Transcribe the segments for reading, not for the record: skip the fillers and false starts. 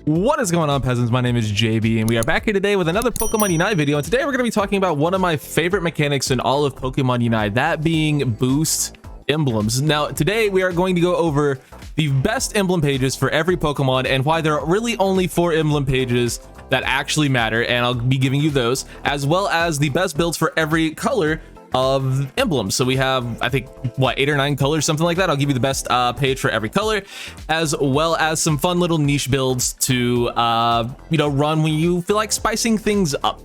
What is going on, peasants? My name is JB, and we are back here today with another Pokemon Unite video. And today we're going to be talking about one of my favorite mechanics in all of Pokemon Unite, that being boost emblems. Now, today we are going to go over the best emblem pages for every Pokemon and why there are really only 4 emblem pages that actually matter, and I'll be giving you those, as well as the best builds for every color of emblems. So we have, I think, what, 8 or 9 colors, something like that. I'll give you the best page for every color, as well as some fun little niche builds to run when you feel like spicing things up.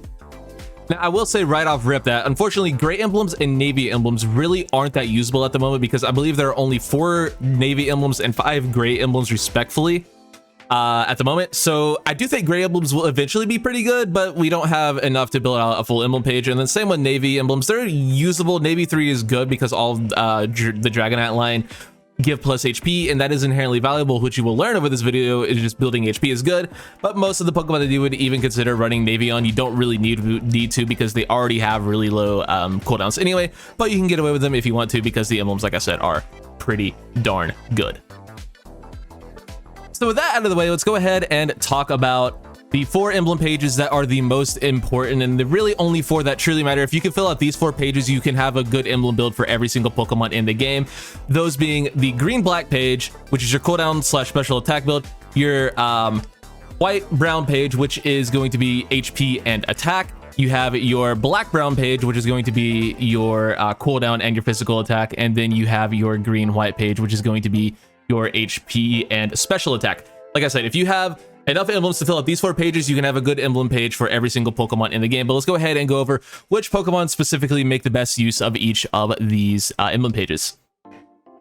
Now, I will say right off rip that unfortunately gray emblems and navy emblems really aren't that usable at the moment, because I believe there are only 4 navy emblems and 5 gray emblems respectfully at the moment. So I do think gray emblems will eventually be pretty good, but we don't have enough to build out a full emblem page. And then same with navy emblems, they're usable. Navy 3 is good because all the Dragonite line give plus HP, and that is inherently valuable, which you will learn over this video. Is just building HP is good, but most of the Pokemon that you would even consider running navy on, you don't really need to, because they already have really low cooldowns anyway, but you can get away with them if you want to, because the emblems, like I said, are pretty darn good. So with that out of the way, let's go ahead and talk about the 4 emblem pages that are the most important, and the really only 4 that truly matter. If you can fill out these 4 pages, you can have a good emblem build for every single Pokemon in the game. Those being the green-black page, which is your cooldown / special attack build, your white-brown page, which is going to be HP and attack. You have your black-brown page, which is going to be your cooldown and your physical attack, and then you have your green-white page, which is going to be your HP and special attack. Like I said, if you have enough emblems to fill out these 4 pages, you can have a good emblem page for every single Pokemon in the game. But let's go ahead and go over which Pokemon specifically make the best use of each of these emblem pages.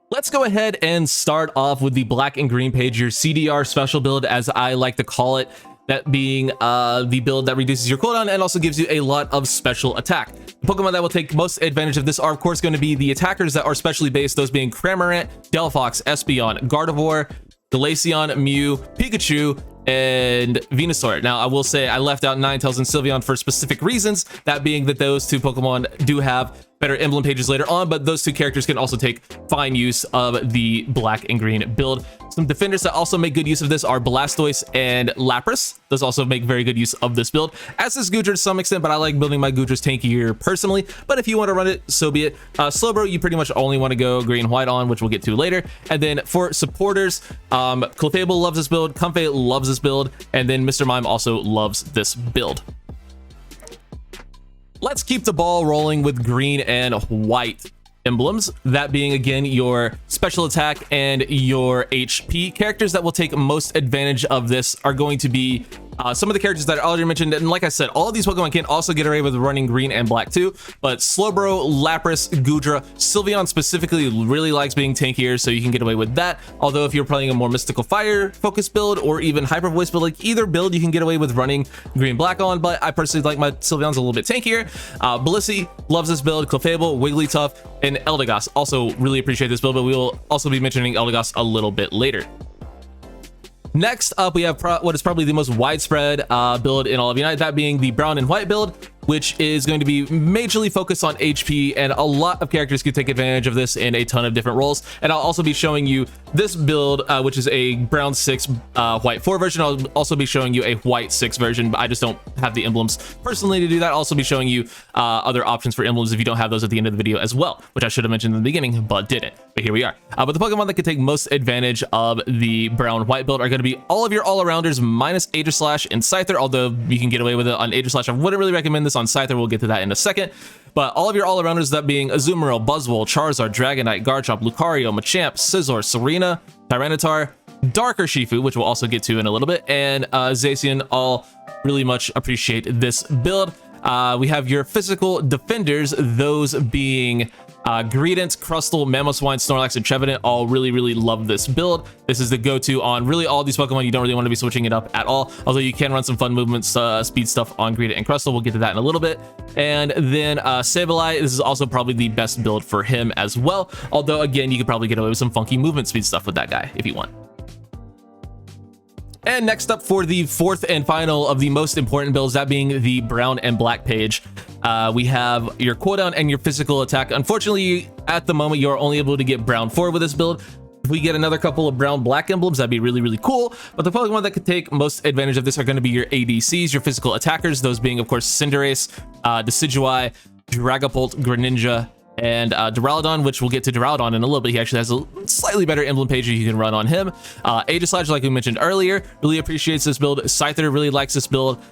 Let's go ahead and start off with the black and green page, your CDR special build, as I like to call it. That being the build that reduces your cooldown and also gives you a lot of special attack. The Pokemon that will take most advantage of this are, of course, going to be the attackers that are specially based, those being Cramorant, Delphox, Espeon, Gardevoir, Glaceon, Mew, Pikachu, and Venusaur. Now, I will say I left out Ninetales and Sylveon for specific reasons, that being that those 2 Pokemon do have better emblem pages later on, but those 2 characters can also take fine use of the black and green build. Some defenders that also make good use of this are Blastoise and Lapras. Those also make very good use of this build, as is Goodra to some extent, but I like building my Goodras tankier personally. But if you want to run it, so be it. Slowbro, you pretty much only want to go green-white on, which we'll get to later. And then for supporters, Clefable loves this build, Comfey loves this build, and then Mr. Mime also loves this build. Let's keep the ball rolling with green and white emblems, that being again your special attack and your HP. Characters that will take most advantage of this are going to be some of the characters that I already mentioned, and like I said, all of these Pokemon can also get away with running green and black too, but Slowbro, Lapras, Goodra, Sylveon specifically really likes being tankier, so you can get away with that. Although if you're playing a more mystical fire focused build or even hyper voice build, like either build, you can get away with running green black on, but I personally like my Sylveon's a little bit tankier. Blissey loves this build, Clefable, Wigglytuff, and Eldegoss also really appreciate this build, but we will also be mentioning Eldegoss a little bit later. Next up, we have what is probably the most widespread build in all of Unite, that being the brown and white build, which is going to be majorly focused on HP, and a lot of characters can take advantage of this in a ton of different roles. And I'll also be showing you this build, which is a brown 6, white 4 version. I'll also be showing you a white 6 version, but I just don't have the emblems personally to do that. I'll also be showing you other options for emblems if you don't have those at the end of the video as well, which I should have mentioned in the beginning, but didn't. But here we are. But the Pokemon that can take most advantage of the brown-white build are going to be all of your all-arounders minus Aegislash and Scyther, although you can get away with it on Aegislash. I wouldn't really recommend this on Scyther. We'll get to that in a second. But all of your all-arounders, that being Azumarill, Buzzwole, Charizard, Dragonite, Garchomp, Lucario, Machamp, Scizor, Serena, Tyranitar, Dark Urshifu, which we'll also get to in a little bit, and Zacian all really much appreciate this build. We have your physical defenders, those being Greedent, Crustle, Mamoswine, Snorlax, and Trevenant all really love this build. This is the go-to on really all these Pokemon. You don't really want to be switching it up at all, although you can run some fun movements, speed stuff on Greedent and Crustle. We'll get to that in a little bit. And then Sableye, this is also probably the best build for him as well, although again, you could probably get away with some funky movement speed stuff with that guy if you want. And next up, for the 4th and final of the most important builds, that being the brown and black page, we have your cooldown and your physical attack. Unfortunately, at the moment, you're only able to get brown 4 with this build. If we get another couple of brown black emblems, that'd be really, really cool. But the Pokemon that could take most advantage of this are going to be your ADCs, your physical attackers, those being, of course, Cinderace, Decidueye, Dragapult, Greninja, and Duraludon, which we'll get to Duraludon in a little bit. He actually has a slightly better emblem page you can run on him. Aegislash, like we mentioned earlier, really appreciates this build. Scyther really likes this build.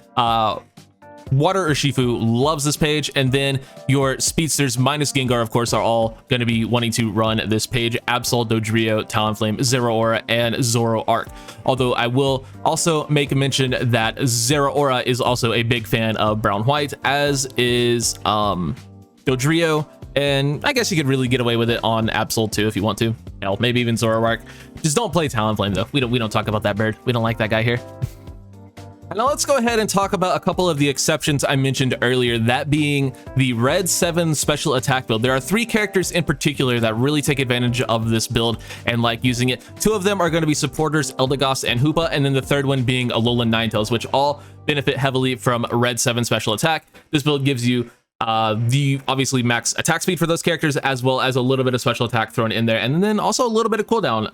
Water Urshifu loves this page, and then your Speedsters minus Gengar, of course, are all going to be wanting to run this page. Absol, Dodrio, Talonflame, Zeraora, and Zoroark. Although I will also make a mention that Zeraora is also a big fan of Brown White, as is Dodrio, and I guess you could really get away with it on Absol too if you want to. Hell, maybe even Zoroark. Just don't play Talonflame though. We don't talk about that bird. We don't like that guy here. Now let's go ahead and talk about a couple of the exceptions I mentioned earlier, that being the Red 7 special attack build. There are 3 characters in particular that really take advantage of this build and like using it. 2 of them are going to be supporters, Eldegoss and Hoopa, and then the third one being Alolan Ninetales, which all benefit heavily from Red 7 special attack. This build gives you the obviously max attack speed for those characters, as well as a little bit of special attack thrown in there, and then also a little bit of cooldown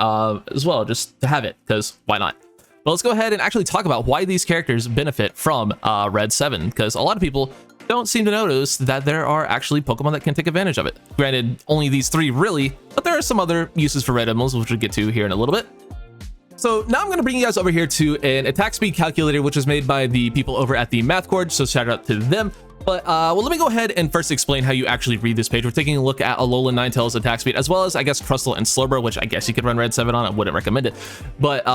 as well, just to have it, because why not? But let's go ahead and actually talk about why these characters benefit from Red 7, because a lot of people don't seem to notice that there are actually Pokemon that can take advantage of it. Granted, only these 3 really, but there are some other uses for Red Emblems, which we'll get to here in a little bit. So now I'm going to bring you guys over here to an attack speed calculator, which was made by the people over at the Math Cord, so shout out to them. But well, let me go ahead and first explain how you actually read this page. We're taking a look at Alolan Ninetales attack speed, as well as, I guess, Crustle and Slowbro, which I guess you could run Red 7 on. I wouldn't recommend it. But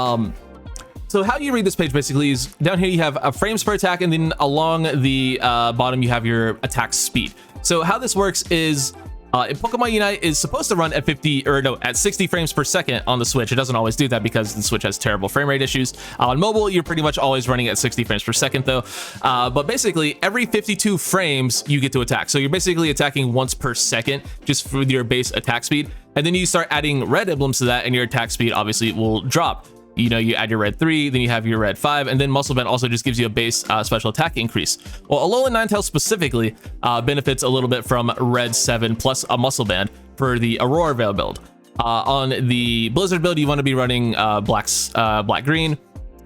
so how you read this page basically is down here you have a frames per attack, and then along the bottom you have your attack speed. So how this works is Pokemon Unite is supposed to run at 60 frames per second on the Switch. It doesn't always do that because the Switch has terrible frame rate issues. On mobile, you're pretty much always running at 60 frames per second though. But basically every 52 frames you get to attack. So you're basically attacking once per second just for your base attack speed. And then you start adding red emblems to that and your attack speed obviously will drop. You know, you add your red 3, then you have your red 5, and then Muscle Band also just gives you a base special attack increase. Well, Alolan Ninetales specifically benefits a little bit from red 7 plus a Muscle Band for the Aurora Veil build. On the Blizzard build, you want to be running black green,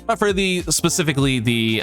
but for specifically the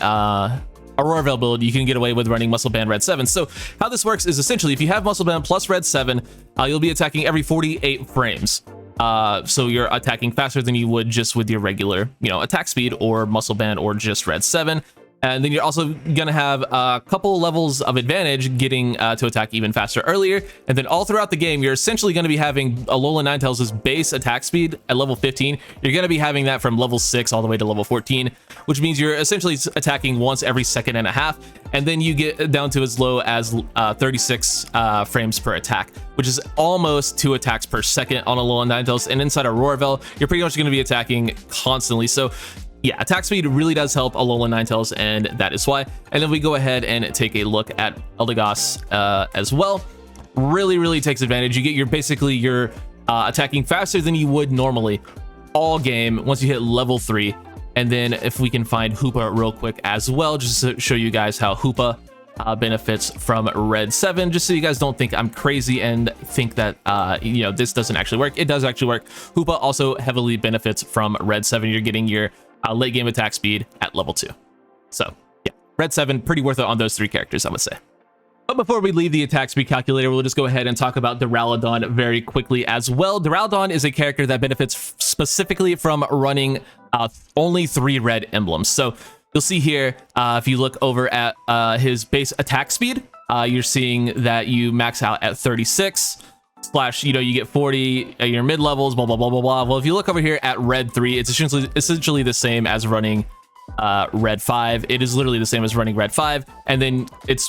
Aurora Veil build, you can get away with running Muscle Band red 7. So how this works is essentially if you have Muscle Band plus red 7, you'll be attacking every 48 frames. So you're attacking faster than you would just with your regular, attack speed or Muscle Band or just red 7. And then you're also going to have a couple levels of advantage getting to attack even faster earlier. And then all throughout the game, you're essentially going to be having Alolan Ninetales' base attack speed at level 15. You're going to be having that from level 6 all the way to level 14, which means you're essentially attacking once every second and a half. And then you get down to as low as 36 frames per attack, which is almost 2 attacks per second on Alolan Ninetales. And inside Aurora Veil, you're pretty much going to be attacking constantly. So yeah, attack speed really does help Alolan Ninetales, and that is why. And then we go ahead and take a look at Eldegoss as well. Really takes advantage. You get basically your attacking faster than you would normally all game once you hit level 3. And then if we can find Hoopa real quick as well, just to show you guys how Hoopa benefits from red 7, just so you guys don't think I'm crazy and think that this doesn't actually work. It does actually work. Hoopa also heavily benefits from red 7. You're getting your late game attack speed at level 2. So yeah, red 7, pretty worth it on those 3 characters, I would say. But before we leave the attack speed calculator, we'll just go ahead and talk about Duraludon very quickly as well. Duraludon is a character that benefits specifically from running only 3 red emblems. So you'll see here, if you look over at his base attack speed, you're seeing that you max out at 36. You get 40 at your mid levels, blah blah blah blah blah. Well, if you look over here at red 3, it's essentially the same as running red 5. It is literally the same as running red 5, and then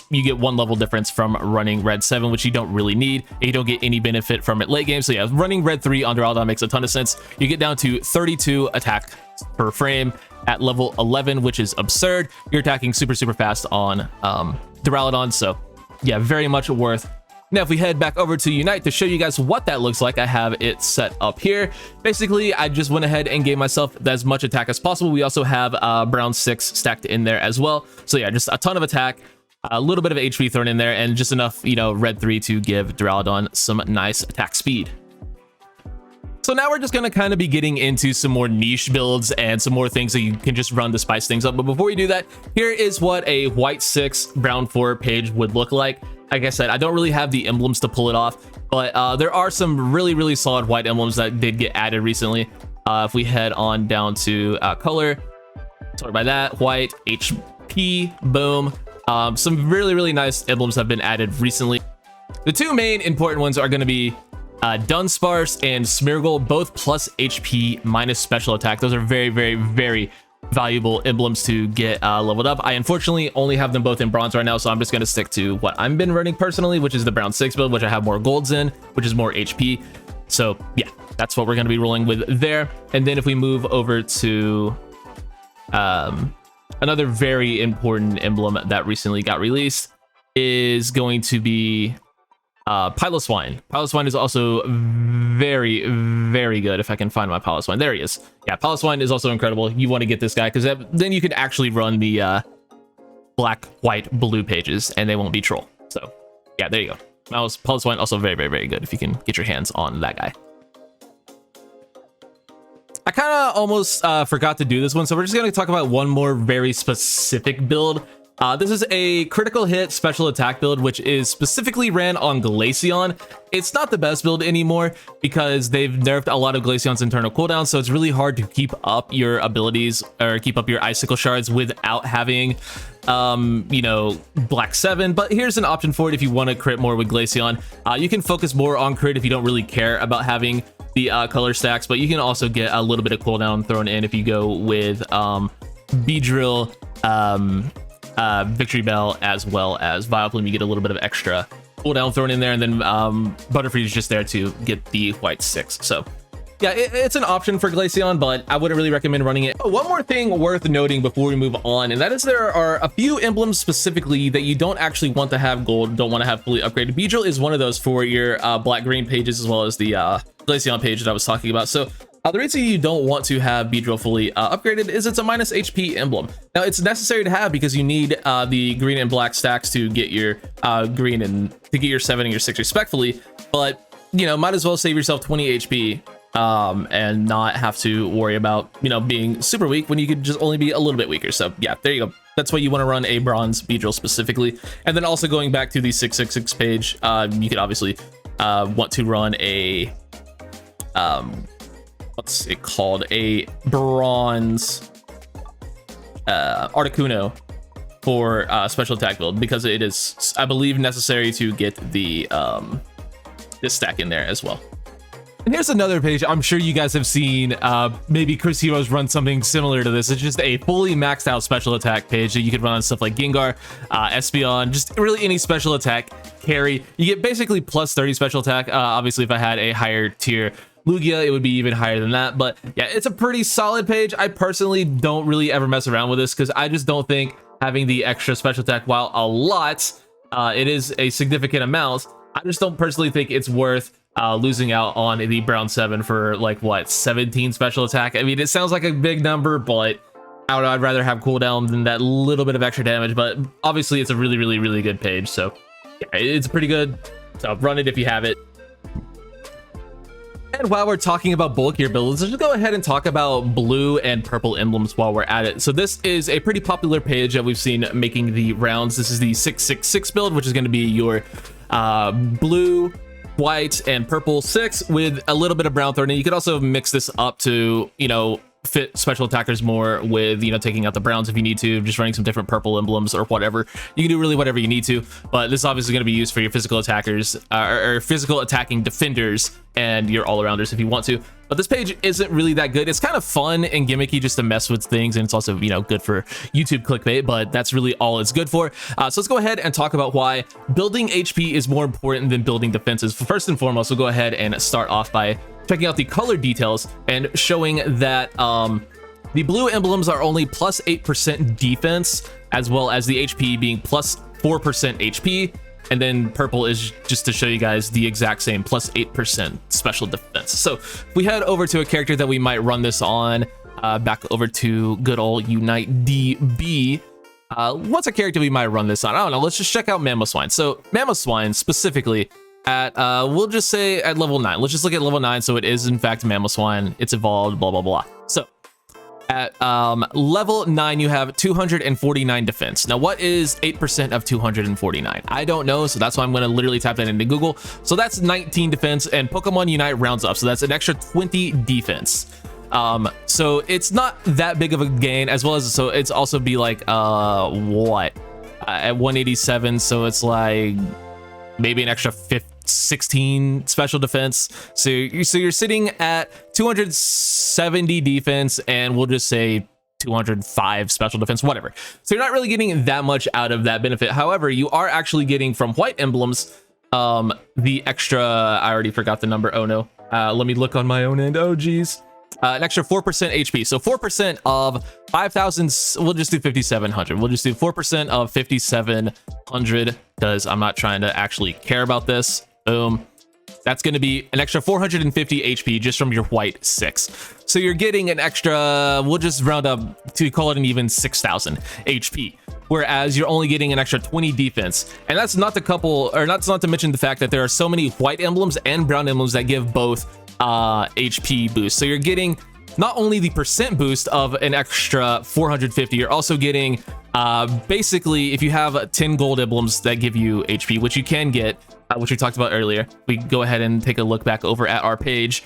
you get 1 level difference from running red 7, which you don't really need, and you don't get any benefit from it late game. So yeah, running red 3 on Duraludon makes a ton of sense. You get down to 32 attack per frame at level 11, which is absurd. You're attacking super fast on Duraludon, so yeah, very much worth. Now, if we head back over to Unite to show you guys what that looks like, I have it set up here. Basically, I just went ahead and gave myself as much attack as possible. We also have Brown 6 stacked in there as well. So yeah, just a ton of attack, a little bit of HP thrown in there, and just enough, red 3 to give Duraludon some nice attack speed. So now we're just going to kind of be getting into some more niche builds and some more things that you can just run to spice things up. But before we do that, here is what a white 6, brown 4 page would look like. Like I said, I don't really have the emblems to pull it off, but there are some really solid white emblems that did get added recently. If we head on down to color, sorted by that, white, HP, boom. Some really nice emblems have been added recently. The two main important ones are going to be Dunsparce and Smeargle, both plus HP minus special attack. Those are very valuable emblems to get leveled up. I unfortunately only have them both in bronze right now, so I'm just going to stick to what I've been running personally, which is the brown 6 build, which I have more golds in, which is more HP. So yeah, that's what we're going to be rolling with there. And then if we move over to another very important emblem that recently got released is going to be Piloswine. Piloswine is also very good. If I can find my Piloswine, there he is. Yeah, Piloswine is also incredible. You want to get this guy because then you can actually run the black, white, blue pages and they won't be troll. So yeah, there you go. Piloswine also very good if you can get your hands on that guy. I kind of almost forgot to do this one, so we're just going to talk about one more very specific build. This is a critical hit special attack build, which is specifically ran on Glaceon. It's not the best build anymore because they've nerfed a lot of Glaceon's internal cooldowns, so it's really hard to keep up your abilities or keep up your icicle shards without having you know, black 7. But here's an option for it if you want to crit more with Glaceon. You can focus more on crit if you don't really care about having the color stacks, but you can also get a little bit of cooldown thrown in if you go with Beedrill, Victory Bell, as well as Vileplume. You get a little bit of extra cooldown thrown in there, and then Butterfree is just there to get the white 6. So yeah, it's an option for Glaceon, but I wouldn't really recommend running it. One more thing worth noting before we move on, and that is there are a few emblems specifically that you don't actually want to have gold, don't want to have fully upgraded. Beedrill is one of those for your black-green pages, as well as the Glaceon page that I was talking about. So the reason you don't want to have Beedrill fully upgraded is it's a minus HP emblem. Now, it's necessary to have because you need the green and black stacks to get your green and to get your 7 and your 6 respectfully, but you know, might as well save yourself 20 HP and not have to worry about, you know, being super weak when you could just only be a little bit weaker. So yeah, there you go. That's why you want to run a bronze Beedrill specifically. And then also going back to the 666 page, you could obviously want to run a what's it called, a bronze Articuno for special attack build, because it is, I believe, necessary to get the this stack in there as well. And here's another page I'm sure you guys have seen. Maybe Chris Heroes run something similar to this. It's just a fully maxed out special attack page that you could run on stuff like Gengar, Espeon, just really any special attack carry. You get basically plus 30 special attack. Obviously, if I had a higher tier Lugia, it would be even higher than that. But yeah, it's a pretty solid page. I personally don't really ever mess around with this because I just don't think having the extra special attack, while a lot, it is a significant amount, I just don't personally think it's worth losing out on the brown 7 for like what, 17 special attack. I mean, it sounds like a big number, but I don't know, I'd rather have cooldown than that little bit of extra damage. But obviously it's a really good page, so yeah, it's pretty good. So run it if you have it. And while we're talking about bulkier builds, let's just go ahead and talk about blue and purple emblems while we're at it. So this is a pretty popular page that we've seen making the rounds. This is the 666 build, which is going to be your blue, white, and purple 6 with a little bit of brown thrown in. You could also mix this up to, you know, fit special attackers more with, you know, taking out the browns if you need to, just running some different purple emblems or whatever. You can do really whatever you need to, but this is obviously going to be used for your physical attackers or physical attacking defenders and your all-arounders if you want to. But this page isn't really that good. It's kind of fun and gimmicky just to mess with things, and it's also, you know, good for YouTube clickbait, but that's really all it's good for. So let's go ahead and talk about why building HP is more important than building defenses. First and foremost, we'll go ahead and start off by checking out the color details and showing that the blue emblems are only plus 8% defense, as well as the HP being plus 4% HP. And then purple is just to show you guys the exact same, plus 8% special defense. So if we head over to a character that we might run this on, back over to good old Unite DB. What's a character we might run this on? I don't know. Let's just check out Mamoswine. So Mamoswine specifically at we'll just say at level 9. Let's just look at level 9. So it is in fact Mamoswine. It's evolved, blah blah blah. So at level 9 you have 249 defense. Now what is 8% of 249? I don't know, so that's why I'm going to literally type that into Google. So that's 19 defense, and Pokemon Unite rounds up, so that's an extra 20 defense. So it's not that big of a gain, as well as, so it's also be like what at 187, so it's like maybe an extra 16 special defense. So you're sitting at 270 defense, and we'll just say 205 special defense, whatever. So you're not really getting that much out of that benefit. However, you are actually getting from white emblems the extra, I already forgot the number, oh no, let me look on my own end, oh geez, an extra 4% HP. So 4% of 5,000, we'll just do 5,700. We'll just do 4% of 5,700 because I'm not trying to actually care about this. Boom. That's going to be an extra 450 HP just from your white 6. So you're getting an extra, we'll just round up to call it an even 6,000 HP. Whereas you're only getting an extra 20 defense. And that's not not to mention the fact that there are so many white emblems and brown emblems that give both HP boost. So you're getting not only the percent boost of an extra 450, you're also getting basically, if you have 10 gold emblems that give you HP, which you can get, which we talked about earlier, we go ahead and take a look back over at our page.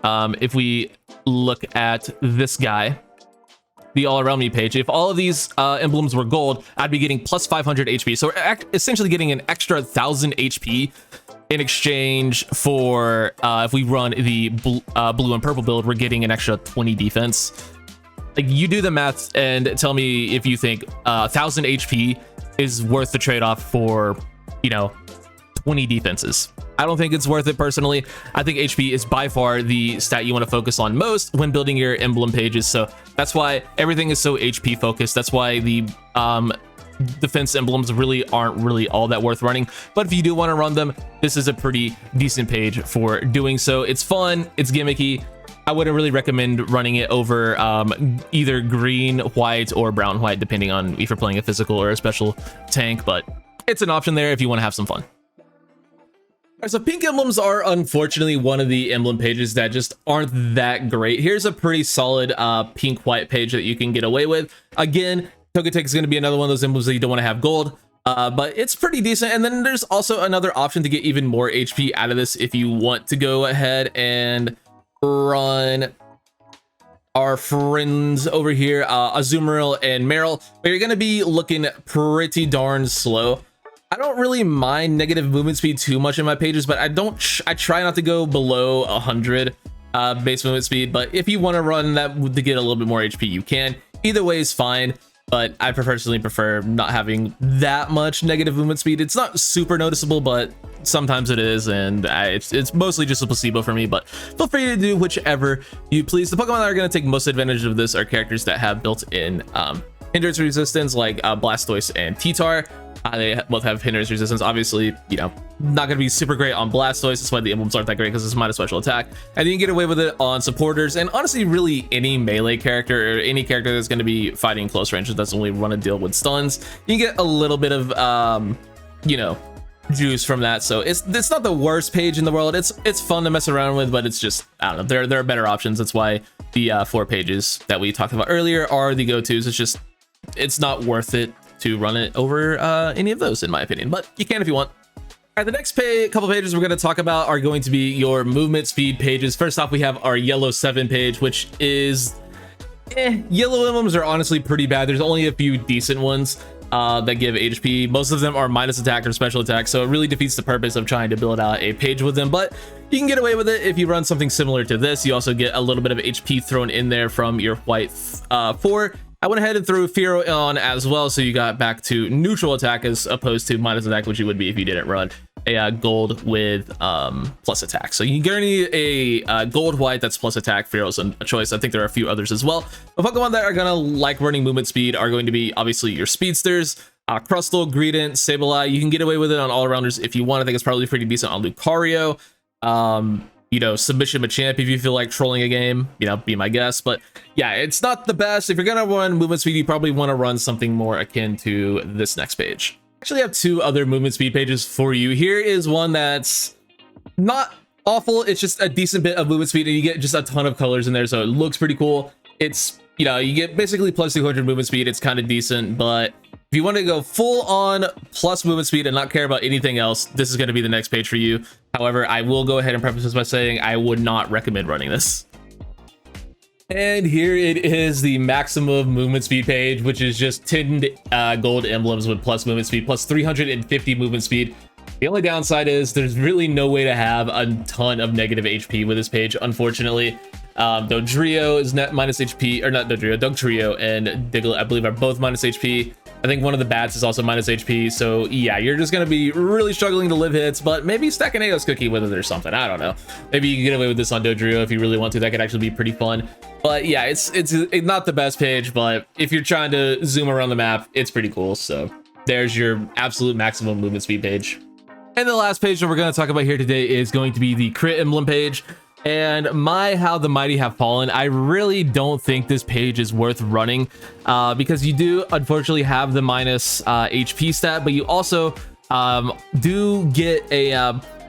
If we look at this guy, the all around me page, if all of these emblems were gold, I'd be getting plus 500 HP. So we're essentially getting an extra 1,000 HP in exchange for if we run the blue and purple build, we're getting an extra 20 defense. Like, you do the math and tell me if you think 1,000 HP is worth the trade-off for, you know, 20 defenses. I don't think it's worth it personally. I think HP is by far the stat you want to focus on most when building your emblem pages. So that's why everything is so HP focused. That's why the defense emblems really aren't really all that worth running. But if you do want to run them, this is a pretty decent page for doing so. It's fun, it's gimmicky. I wouldn't really recommend running it over either green, white, or brown, white, depending on if you're playing a physical or a special tank, but it's an option there if you want to have some fun. Alright, so pink emblems are unfortunately one of the emblem pages that just aren't that great. Here's a pretty solid pink-white page that you can get away with. Again, Togetic is going to be another one of those emblems that you don't want to have gold, but it's pretty decent. And then there's also another option to get even more HP out of this if you want to go ahead and run our friends over here, Azumarill and Marill, but you're going to be looking pretty darn slow. I don't really mind negative movement speed too much in my pages, but I try not to go below 100 base movement speed. But if you want to run that to get a little bit more HP, you can. Either way is fine, but I personally prefer not having that much negative movement speed. It's not super noticeable, but sometimes it is, and it's mostly just a placebo for me, but feel free to do whichever you please. The Pokemon that are going to take most advantage of this are characters that have built-in hindrance resistance, like Blastoise and T-Tar. They both have hindrance resistance. Obviously, you know, not going to be super great on Blastoise. That's why the emblems aren't that great, because it's minus special attack. And you can get away with it on supporters, and honestly, really any melee character or any character that's going to be fighting close range that's only want to deal with stuns. You can get a little bit of, you know, juice from that. So it's not the worst page in the world. It's fun to mess around with, but it's just, I don't know, there are better options. That's why the 4 pages that we talked about earlier are the go-tos. It's just, it's not worth it to run it over any of those, in my opinion, but you can if you want. All right, the next couple pages we're going to talk about are going to be your movement speed pages. First off, we have our yellow 7 page, which is yellow emblems are honestly pretty bad. There's only a few decent ones that give HP. Most of them are minus attack or special attack, so it really defeats the purpose of trying to build out a page with them, but you can get away with it if you run something similar to this. You also get a little bit of HP thrown in there from your white 4. I went ahead and threw Fearow on as well, so you got back to neutral attack as opposed to minus attack, which you would be if you didn't run a gold with plus attack. So you can guarantee a gold white that's plus attack. Fearow's a choice. I think there are a few others as well. The Pokemon that are gonna like running movement speed are going to be obviously your Speedsters, Crustle, Greedent, Sableye. You can get away with it on all-arounders if you want. I think it's probably pretty decent on Lucario. You know, Submission Machamp if you feel like trolling a game, you know, be my guest. But yeah, it's not the best. If you're gonna run movement speed, you probably want to run something more akin to this next page. Actually, I have 2 other movement speed pages for you. Here is one that's not awful. It's just a decent bit of movement speed, and you get just a ton of colors in there, so it looks pretty cool. It's, you know, you get basically plus 200 movement speed. It's kind of decent, but if you want to go full on plus movement speed and not care about anything else, this is going to be the next page for you. However, I will go ahead and preface this by saying I would not recommend running this. And here it is, the maximum movement speed page, which is just 10 gold emblems with plus movement speed, plus 350 movement speed. The only downside is there's really no way to have a ton of negative HP with this page, unfortunately. Dodrio is net minus HP, or not Dodrio, Dugtrio and Diglett, I believe, are both minus HP. I think one of the bats is also minus HP, so yeah, you're just gonna be really struggling to live hits, but maybe stack an Aeos cookie with it or something. I don't know. Maybe you can get away with this on Dodrio if you really want to. That could actually be pretty fun. But yeah, it's not the best page, but if you're trying to zoom around the map, it's pretty cool. So there's your absolute maximum movement speed page. And the last page that we're going to talk about here today is going to be the crit emblem page. And how the mighty have fallen. I really don't think this page is worth running because you do unfortunately have the minus HP stat, but you also do get a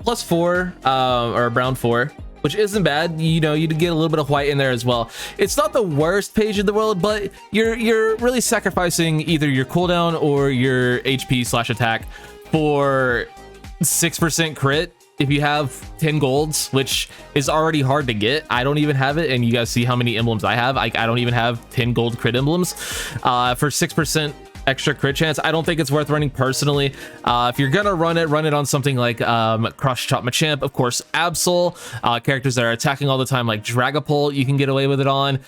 +4 or a brown 4, which isn't bad. You know, you get a little bit of white in there as well. It's not the worst page in the world, but you're really sacrificing either your cooldown or your HP/attack for 6% crit if you have 10 golds, which is already hard to get. I don't even have it, and you guys see how many emblems I have. I don't even have 10 gold crit emblems for 6% extra crit chance. I don't think it's worth running personally. If you're gonna run it on something like Crush, Chop, Machamp, of course, Absol, characters that are attacking all the time like Dragapult, you can get away with it on.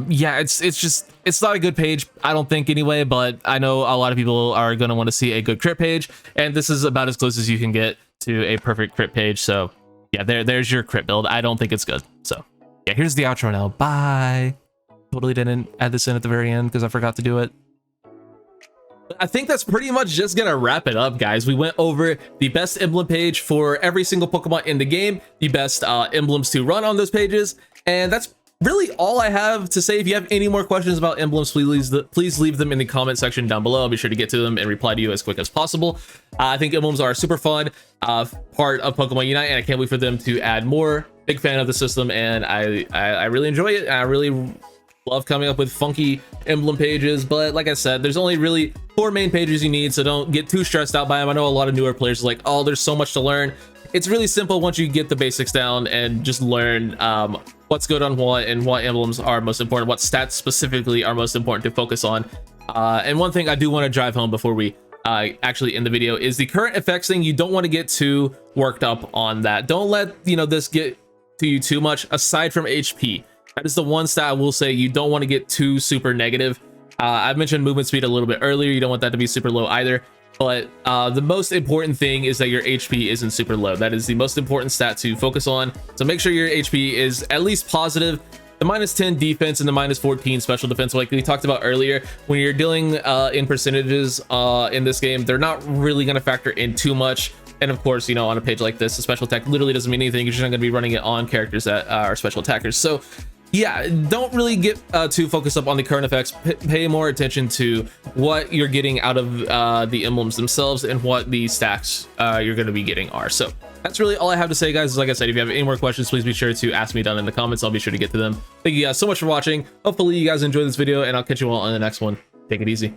Yeah, it's not a good page, I don't think, anyway, but I know a lot of people are gonna want to see a good crit page, and this is about as close as you can get to a perfect crit page. So yeah, there's your crit build. I don't think it's good. So yeah, here's the outro now. Bye. Totally didn't add this in at the very end because I forgot to do it. I think that's pretty much just gonna wrap it up, guys. We went over the best emblem page for every single Pokemon in the game, the best emblems to run on those pages, and that's really all I have to say. If you have any more questions about emblems, please leave them in the comment section down below. I'll be sure to get to them and reply to you as quick as possible. I think emblems are a super fun part of Pokemon Unite, and I can't wait for them to add more. Big fan of the system, and I really enjoy it. I really love coming up with funky emblem pages, but like I said, there's only really 4 main pages you need, so don't get too stressed out by them. I know a lot of newer players are like, oh, there's so much to learn. It's really simple once you get the basics down and just learn what's good on what and what emblems are most important, what stats specifically are most important to focus on. And one thing I do want to drive home before we actually end the video is the current effects thing. You don't want to get too worked up on that. Don't let this get to you too much. Aside from HP, that is the one stat I will say you don't want to get too super negative. I mentioned movement speed a little bit earlier. You don't want that to be super low either. But the most important thing is that your HP isn't super low. That is the most important stat to focus on. So make sure your HP is at least positive. The -10 defense and the -14 special defense, like we talked about earlier, when you're dealing in percentages in this game, they're not really going to factor in too much. And of course, on a page like this, a special attack literally doesn't mean anything. You're just not going to be running it on characters that are special attackers. So yeah, don't really get too focused up on the current effects. Pay more attention to what you're getting out of the emblems themselves and what the stacks you're going to be getting are. So that's really all I have to say, guys. Like I said, if you have any more questions, please be sure to ask me down in the comments. I'll be sure to get to them. Thank you guys so much for watching. Hopefully you guys enjoyed this video, and I'll catch you all on the next one. Take it easy.